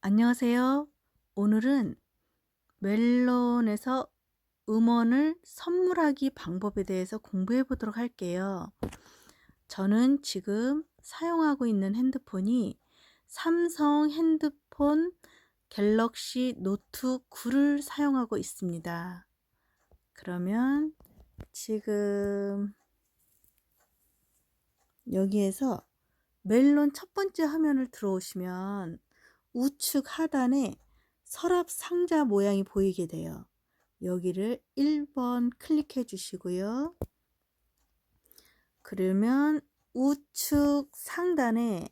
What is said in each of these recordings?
안녕하세요. 오늘은 멜론에서 음원을 선물하기 방법에 대해서 공부해 보도록 할게요. 저는 지금 사용하고 있는 핸드폰이 삼성 핸드폰 갤럭시 노트 9를 사용하고 있습니다. 그러면 지금 여기에서 멜론 첫 번째 화면을 들어오시면 우측 하단에 서랍 상자 모양이 보이게 돼요. 여기를 1번 클릭해 주시고요. 그러면 우측 상단에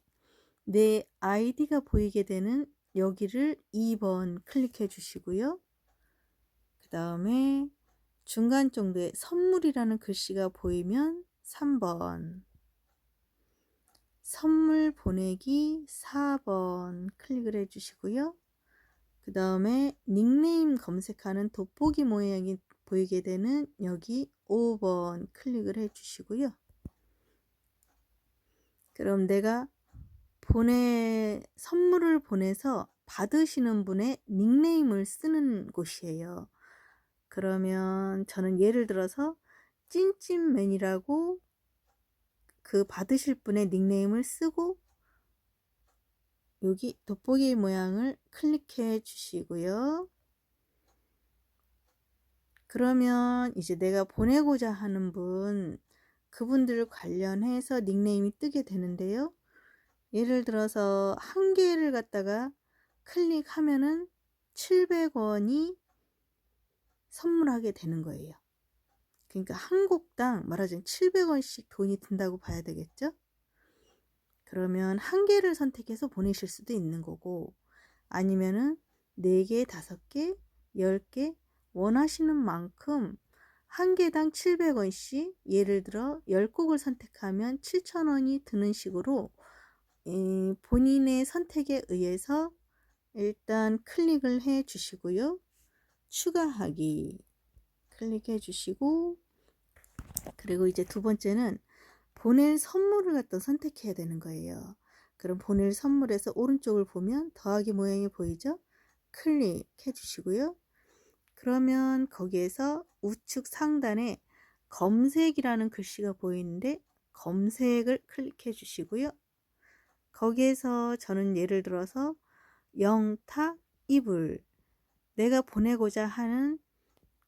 내 아이디가 보이게 되는 여기를 2번 클릭해 주시고요. 그 다음에 중간 정도에 선물이라는 글씨가 보이면 3번, 선물 보내기 4번 클릭을 해 주시고요. 그 다음에 닉네임 검색하는 돋보기 모양이 보이게 되는 여기 5번 클릭을 해 주시고요. 그럼 내가 선물을 보내서 받으시는 분의 닉네임을 쓰는 곳이에요. 그러면 저는 예를 들어서 찐찐맨이라고 그 받으실 분의 닉네임을 쓰고 여기 돋보기 모양을 클릭해 주시고요. 그러면 이제 내가 보내고자 하는 그분들 관련해서 닉네임이 뜨게 되는데요. 예를 들어서 한 개를 갖다가 클릭하면은 700원이 선물하게 되는 거예요. 그러니까 한 곡당 말하자면 700원씩 돈이 든다고 봐야 되겠죠? 그러면 한 개를 선택해서 보내실 수도 있는 거고, 아니면은 4개, 5개, 10개 원하시는 만큼 한 개당 700원씩, 예를 들어 10곡을 선택하면 7,000원이 드는 식으로 본인의 선택에 의해서 일단 클릭을 해 주시고요. 추가하기 클릭해 주시고, 그리고 이제 두 번째는 보낼 선물을 갖다 선택해야 되는 거예요. 그럼 보낼 선물에서 오른쪽을 보면 더하기 모양이 보이죠? 클릭해 주시고요. 그러면 거기에서 우측 상단에 검색이라는 글씨가 보이는데 검색을 클릭해 주시고요. 거기에서 저는 예를 들어서 영탁 이불, 내가 보내고자 하는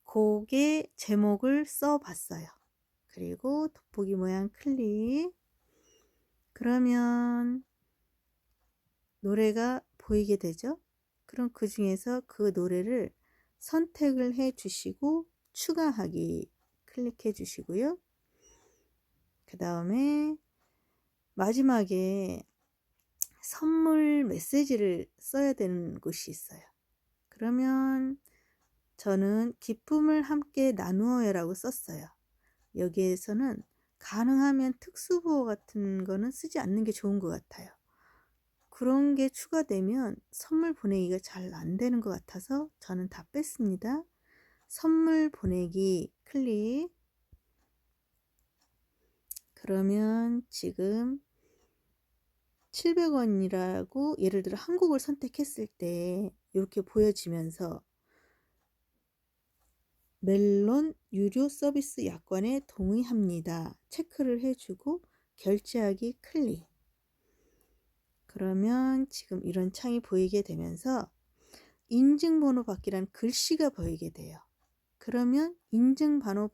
곡의 제목을 써 봤어요. 그리고 돋보기 모양 클릭. 그러면 노래가 보이게 되죠. 그럼 그 중에서 그 노래를 선택을 해 주시고 추가하기 클릭해 주시고요. 그 다음에 마지막에 선물 메시지를 써야 되는 곳이 있어요. 그러면 저는 기쁨을 함께 나누어요 라고 썼어요. 여기에서는 가능하면 특수부호 같은 거는 쓰지 않는 게 좋은 것 같아요. 그런 게 추가되면 선물 보내기가 잘 안 되는 것 같아서 저는 다 뺐습니다. 선물 보내기 클릭. 그러면 지금 700원이라고 예를 들어 한 곡을 선택했을 때 이렇게 보여지면서 멜론 유료 서비스 약관에 동의합니다. 체크를 해주고 결제하기 클릭. 그러면 지금 이런 창이 보이게 되면서 인증번호 받기란 글씨가 보이게 돼요. 그러면 인증번호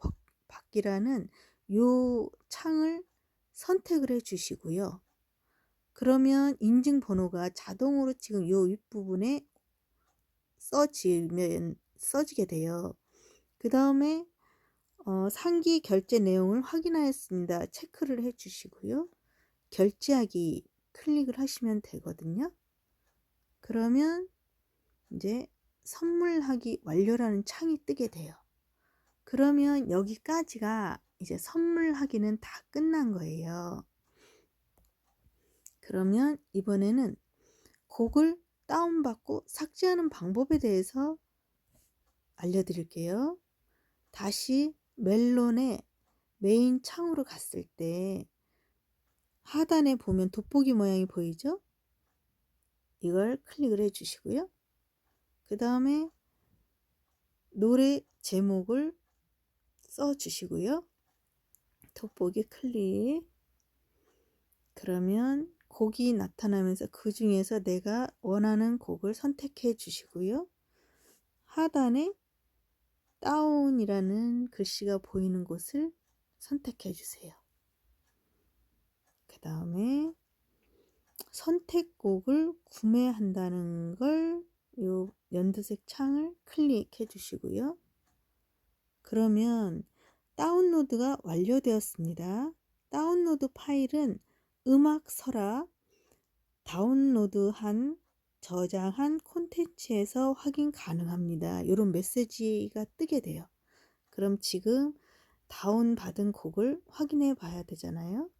받기라는 요 창을 선택을 해 주시고요. 그러면 인증번호가 자동으로 지금 요 윗부분에 써지게 돼요. 그 다음에 상기 결제 내용을 확인하였습니다. 체크를 해 주시고요. 결제하기 클릭을 하시면 되거든요. 그러면 이제 선물하기 완료라는 창이 뜨게 돼요. 그러면 여기까지가 이제 선물하기는 다 끝난 거예요. 그러면 이번에는 곡을 다운받고 삭제하는 방법에 대해서 알려드릴게요. 다시 멜론의 메인 창으로 갔을 때 하단에 보면 돋보기 모양이 보이죠? 이걸 클릭을 해 주시고요. 그 다음에 노래 제목을 써 주시고요. 돋보기 클릭. 그러면 곡이 나타나면서 그 중에서 내가 원하는 곡을 선택해 주시고요. 하단에 다운이라는 글씨가 보이는 곳을 선택해 주세요. 그 다음에 선택곡을 구매한다는 걸 요 연두색 창을 클릭해 주시고요. 그러면 다운로드가 완료되었습니다. 다운로드 파일은 음악 서랍 다운로드한 저장한 콘텐츠에서 확인 가능합니다. 이런 메시지가 뜨게 돼요. 그럼 지금 다운받은 곡을 확인해 봐야 되잖아요.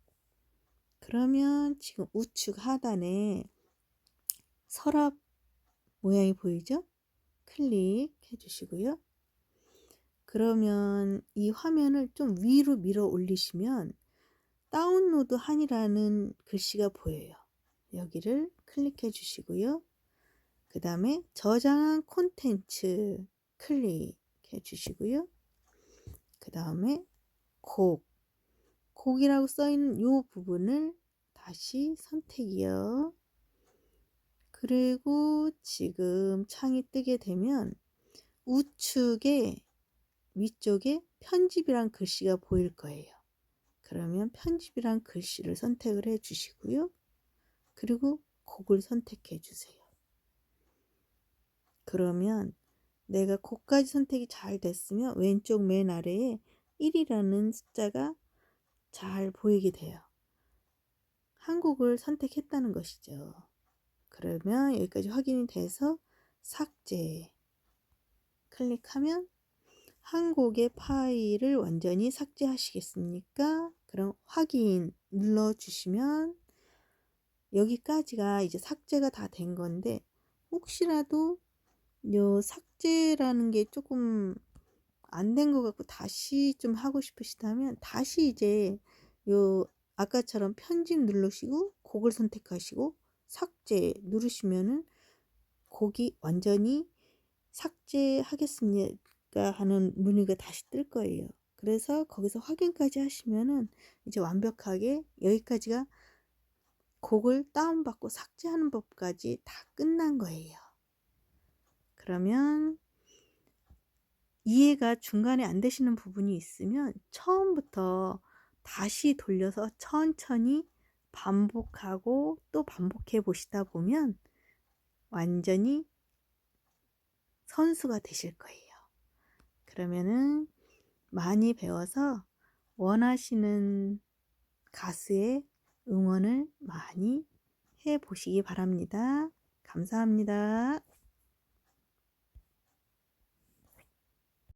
그러면 지금 우측 하단에 서랍 모양이 보이죠? 클릭해 주시고요. 그러면 이 화면을 좀 위로 밀어 올리시면 다운로드 한이라는 글씨가 보여요. 여기를 클릭해 주시고요. 그 다음에 저장한 콘텐츠 클릭해 주시고요. 그 다음에 곡이라고 써 있는 이 부분을 다시 선택이요. 그리고 지금 창이 뜨게 되면 우측에 위쪽에 편집이란 글씨가 보일 거예요. 그러면 편집이란 글씨를 선택을 해 주시고요. 그리고 곡을 선택해 주세요. 그러면 내가 곡까지 선택이 잘 됐으면 왼쪽 맨 아래에 1이라는 숫자가 잘 보이게 돼요. 한 곡을 선택했다는 것이죠. 그러면 여기까지 확인이 돼서 삭제 클릭하면 한 곡의 파일을 완전히 삭제하시겠습니까? 그럼 확인 눌러주시면 여기까지가 이제 삭제가 다 된 건데 혹시라도 요 삭제라는 게 조금 안 된 것 같고 다시 좀 하고 싶으시다면 다시 이제 요 아까처럼 편집 누르시고 곡을 선택하시고 삭제 누르시면은 곡이 완전히 삭제하겠습니까 하는 문의가 다시 뜰 거예요. 그래서 거기서 확인까지 하시면은 이제 완벽하게 여기까지가 곡을 다운받고 삭제하는 법까지 다 끝난 거예요. 그러면 이해가 중간에 안 되시는 부분이 있으면 처음부터 다시 돌려서 천천히 반복하고 또 반복해 보시다 보면 완전히 선수가 되실 거예요. 그러면은 많이 배워서 원하시는 가수의 응원을 많이 해 보시기 바랍니다. 감사합니다.